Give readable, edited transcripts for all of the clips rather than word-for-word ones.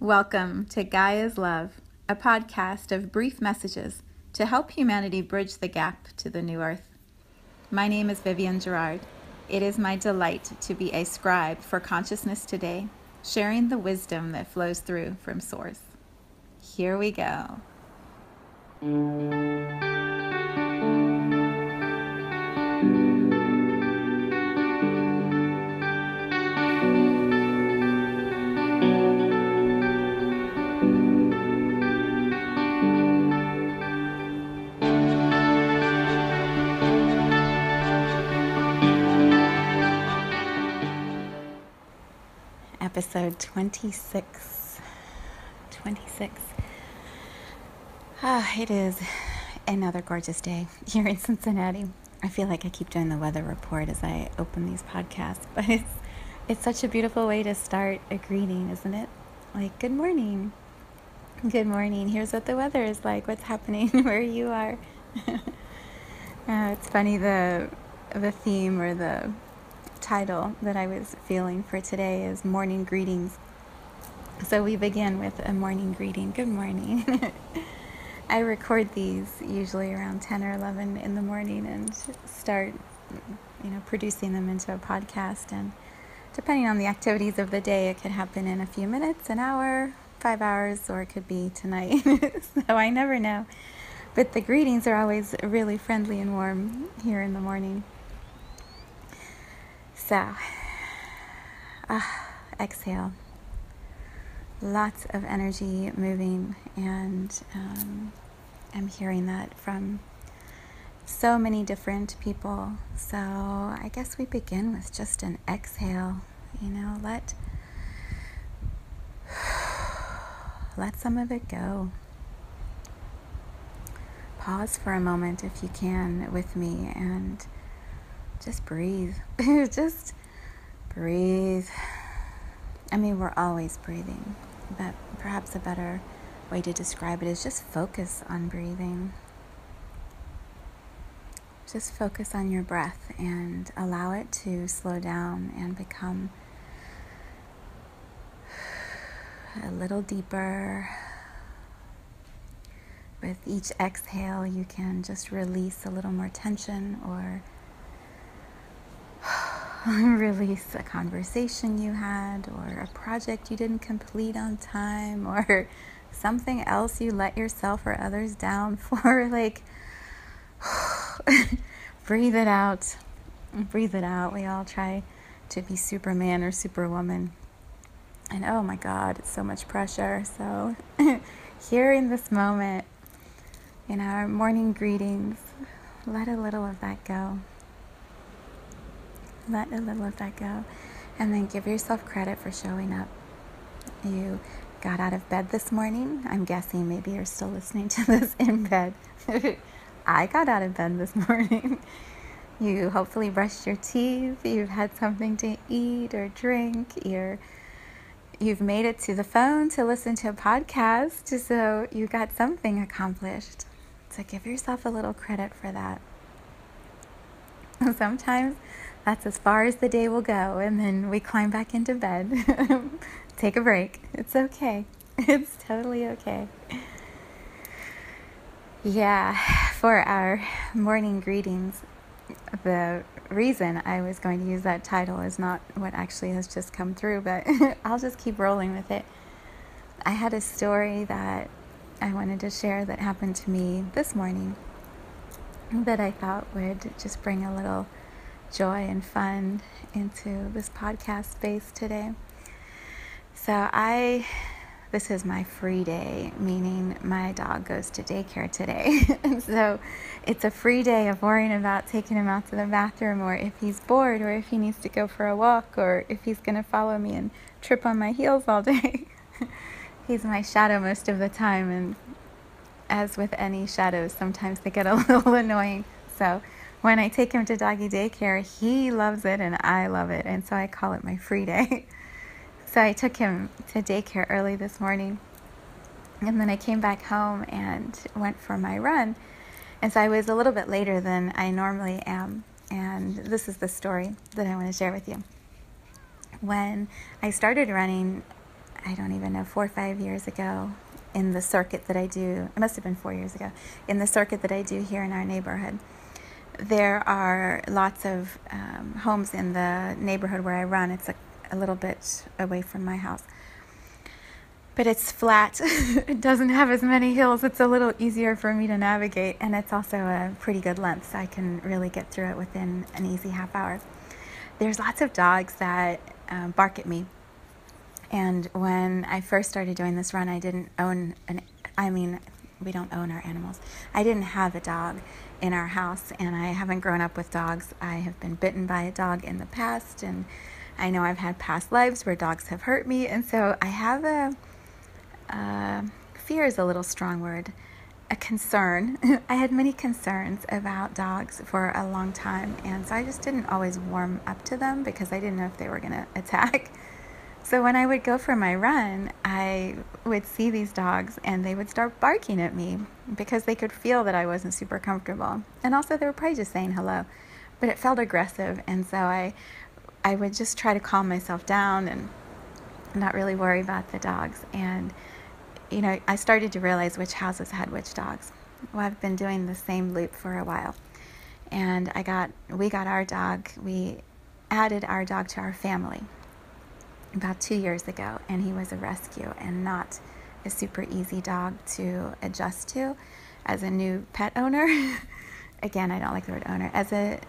Welcome to Gaia's Love, a podcast of brief messages to help humanity bridge the gap to the new earth. My name is Vivienne Gerard. It is my delight to be a scribe for consciousness today, sharing the wisdom that flows through from Source. Here we go. Episode 26. It is another gorgeous day here in Cincinnati. I feel like I keep doing the weather report as I open these podcasts, but it's such a beautiful way to start a greeting, isn't it? Like, good morning. Good morning. Here's what the weather is like. What's happening where you are. It's funny, the theme or the title that I was feeling for today is morning greetings. So we begin with a morning greeting. Good morning. I record these usually around 10 or 11 in the morning and start, producing them into a podcast. And depending on the activities of the day, it could happen in a few minutes, an hour, 5 hours, or it could be tonight. So I never know. But the greetings are always really friendly and warm here in the morning. So, exhale. Lots of energy moving, and I'm hearing that from so many different people. So I guess we begin with just an exhale. Let some of it go. Pause for a moment if you can with me and just breathe. Just breathe. I mean, we're always breathing, but perhaps a better way to describe it is just focus on breathing. Just focus on your breath and allow it to slow down and become a little deeper. With each exhale, you can just release a little more tension or release a conversation you had, or a project you didn't complete on time, or something else you let yourself or others down for. Like, breathe it out. Breathe it out. We all try to be Superman or Superwoman. And oh my God, it's so much pressure. So here in this moment, in our morning greetings, let a little of that go. Let a little of that go. And then give yourself credit for showing up. You got out of bed this morning. I'm guessing maybe you're still listening to this in bed. I got out of bed this morning. You hopefully brushed your teeth. You've had something to eat or drink. You've made it to the phone to listen to a podcast. So you got something accomplished. So give yourself a little credit for that. Sometimes that's as far as the day will go, and then we climb back into bed. Take a break. It's okay. It's totally okay. Yeah, for our morning greetings, the reason I was going to use that title is not what actually has just come through, but I'll just keep rolling with it. I had a story that I wanted to share that happened to me this morning that I thought would just bring a little joy and fun into this podcast space today. So this is my free day, meaning my dog goes to daycare today. And so it's a free day of worrying about taking him out to the bathroom, or if he's bored, or if he needs to go for a walk, or if he's going to follow me and trip on my heels all day. He's my shadow most of the time, and as with any shadows, sometimes they get a little annoying. So when I take him to doggy daycare, he loves it and I love it. And so I call it my free day. So I took him to daycare early this morning. And then I came back home and went for my run. And so I was a little bit later than I normally am. And this is the story that I want to share with you. When I started running, I don't even know, 4 or 5 years ago, in the circuit that I do, it must have been 4 years ago, in the circuit that I do here in our neighborhood, there are lots of homes in the neighborhood where I run. It's a little bit away from my house. But it's flat. It doesn't have as many hills. It's a little easier for me to navigate, and it's also a pretty good length, so I can really get through it within an easy half hour. There's lots of dogs that bark at me. And when I first started doing this run, we don't own our animals. I didn't have a dog in our house, and I haven't grown up with dogs. I have been bitten by a dog in the past, and I know I've had past lives where dogs have hurt me, and so I have fear is a little strong word, a concern. I had many concerns about dogs for a long time, and so I just didn't always warm up to them because I didn't know if they were going to attack. So when I would go for my run, I would see these dogs and they would start barking at me because they could feel that I wasn't super comfortable. And also they were probably just saying hello, but it felt aggressive, and so I would just try to calm myself down and not really worry about the dogs. And I started to realize which houses had which dogs. Well, I've been doing the same loop for a while. And we got our dog, we added our dog to our family about 2 years ago, and he was a rescue and not a super easy dog to adjust to as a new pet owner. Again, I don't like the word owner. As a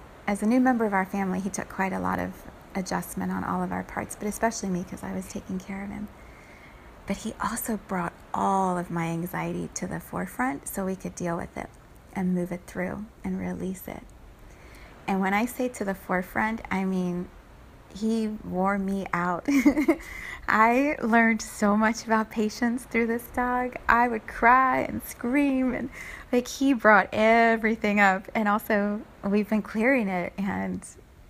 new member of our family, he took quite a lot of adjustment on all of our parts, but especially me because I was taking care of him. But he also brought all of my anxiety to the forefront so we could deal with it and move it through and release it. And when I say to the forefront, I mean he wore me out. I learned so much about patience through this dog. I would cry and scream, and he brought everything up. And also we've been clearing it, and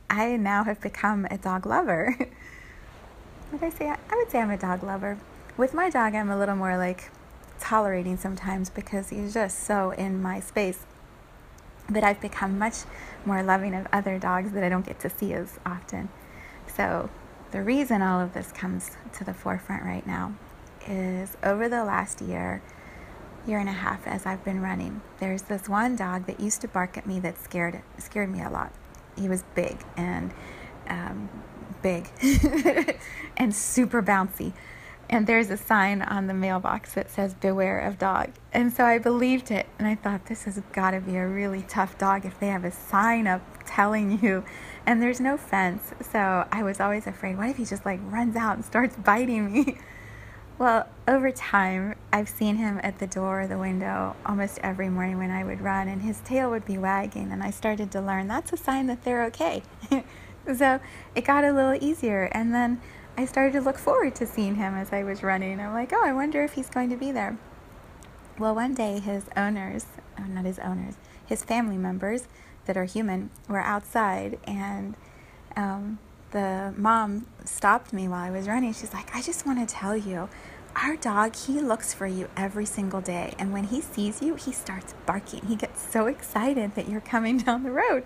I now have become a dog lover. What did I say? I would say I'm a dog lover. With my dog, I'm a little more tolerating sometimes because he's just so in my space. But I've become much more loving of other dogs that I don't get to see as often. So the reason all of this comes to the forefront right now is over the last year and a half as I've been running, there's this one dog that used to bark at me that scared me a lot. He was big and and super bouncy. And there's a sign on the mailbox that says, "Beware of dog." And so I believed it. And I thought, this has got to be a really tough dog if they have a sign up telling you. And there's no fence. So I was always afraid, what if he just runs out and starts biting me? Well, over time, I've seen him at the door or the window almost every morning when I would run. And his tail would be wagging. And I started to learn that's a sign that they're okay. So it got a little easier. And then I started to look forward to seeing him as I was running. I'm like, oh, I wonder if he's going to be there. Well, one day his family members that are human were outside, and the mom stopped me while I was running. She's like, I just want to tell you, our dog, he looks for you every single day, and when he sees you, he starts barking. He gets so excited that you're coming down the road,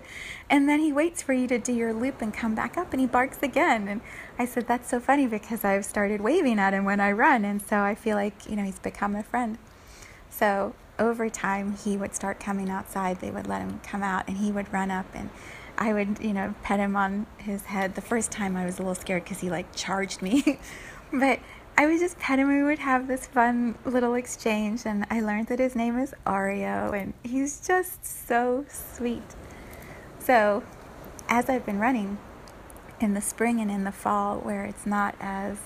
and then he waits for you to do your loop and come back up, and he barks again. And I said, that's so funny because I've started waving at him when I run, and so I feel like he's become a friend. So over time, he would start coming outside. They would let him come out, and he would run up, and I would pet him on his head. The first time I was a little scared because he charged me, but I would just pet him. We would have this fun little exchange, and I learned that his name is Oreo, and he's just so sweet. So as I've been running in the spring and in the fall, where it's not as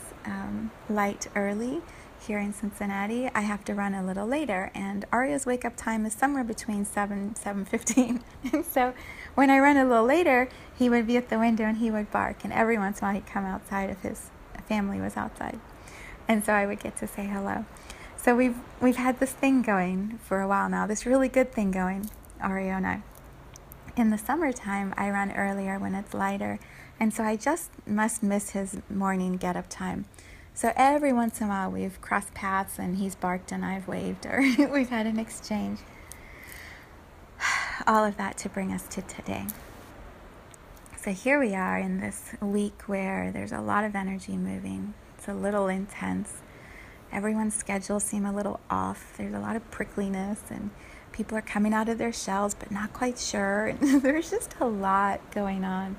light early here in Cincinnati, I have to run a little later, and Oreo's wake-up time is somewhere between 7:15. And so when I run a little later, he would be at the window and he would bark, and every once in a while he'd come outside if his family was outside. And so I would get to say hello. So we've had this thing going for a while now, this really good thing going, Oreo and I. In the summertime, I run earlier when it's lighter, and so I just must miss his morning get-up time. So every once in a while, we've crossed paths, and he's barked and I've waved, or we've had an exchange. All of that to bring us to today. So here we are in this week where there's a lot of energy moving. It's a little intense. Everyone's schedules seem a little off. There's a lot of prickliness, and people are coming out of their shells but not quite sure. There's just a lot going on.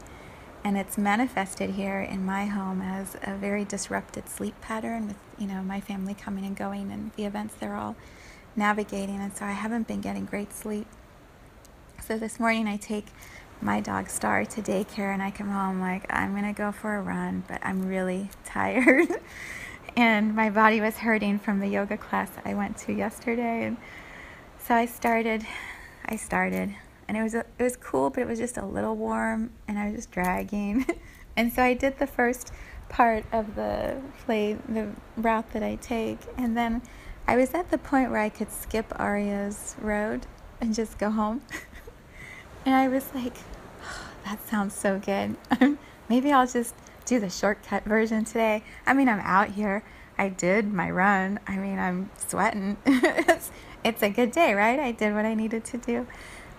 And it's manifested here in my home as a very disrupted sleep pattern with, my family coming and going and the events they're all navigating. And so I haven't been getting great sleep. So this morning I take my dog Star to daycare, and I come home like, I'm going to go for a run, but I'm really tired. And my body was hurting from the yoga class I went to yesterday. And so I started, and it was cool, but it was just a little warm, and I was just dragging. And so I did the first part of the route that I take, and then I was at the point where I could skip Arya's road and just go home. And I was like, oh, that sounds so good. Maybe I'll just do the shortcut version today. I'm out here. I did my run. I'm sweating. It's a good day, right? I did what I needed to do.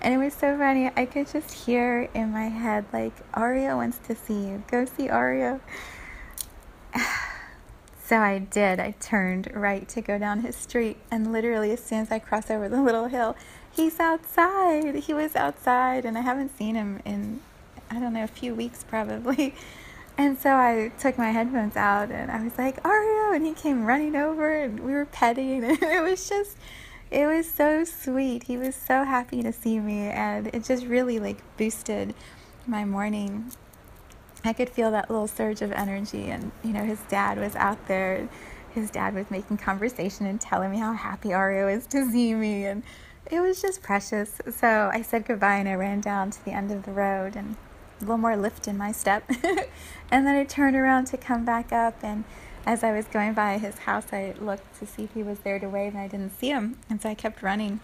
And it was so funny. I could just hear in my head, like, Arya wants to see you. Go see Arya. So I did. I turned right to go down his street. And literally, as soon as I cross over the little hill, he's outside. He was outside. And I haven't seen him in, I don't know, a few weeks probably. And so I took my headphones out and I was like, Arya. And he came running over and we were petting. And it was so sweet. He was so happy to see me, and it just really boosted my morning. I could feel that little surge of energy, and his dad was out there. His dad was making conversation and telling me how happy Arya is to see me, and it was just precious. So I said goodbye and I ran down to the end of the road, and a little more lift in my step. And then I turned around to come back up, and as I was going by his house, I looked to see if he was there to wave, and I didn't see him. And so I kept running.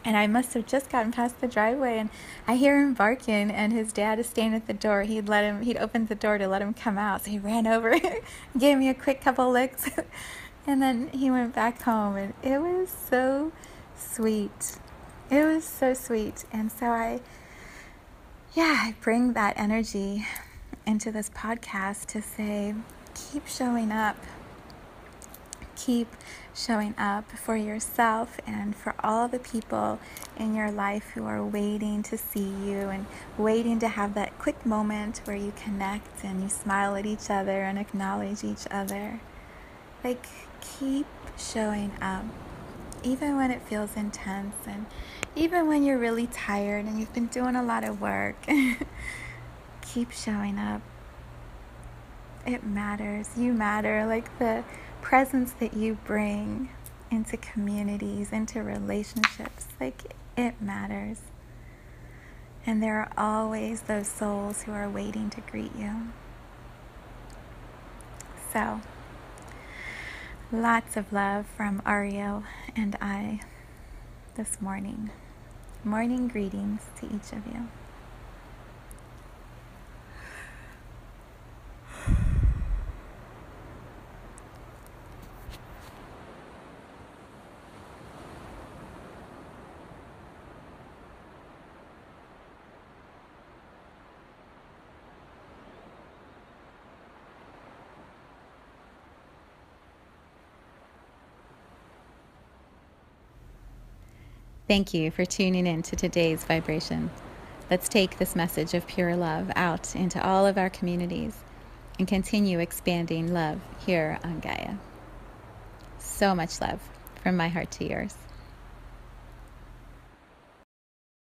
And I must have just gotten past the driveway, and I hear him barking, and his dad is standing at the door. He'd opened the door to let him come out. So he ran over, gave me a quick couple licks, and then he went back home. And it was so sweet. It was so sweet. And so I bring that energy into this podcast to say, keep showing up. Keep showing up for yourself and for all the people in your life who are waiting to see you and waiting to have that quick moment where you connect and you smile at each other and acknowledge each other. Keep showing up, even when it feels intense and even when you're really tired and you've been doing a lot of work. Keep showing up. It matters. You matter. The presence that you bring into communities, into relationships, it matters. And there are always those souls who are waiting to greet you. So, lots of love from Ariel and I this morning. Morning greetings to each of you. Thank you for tuning in to today's vibration. Let's take this message of pure love out into all of our communities and continue expanding love here on Gaia. So much love from my heart to yours.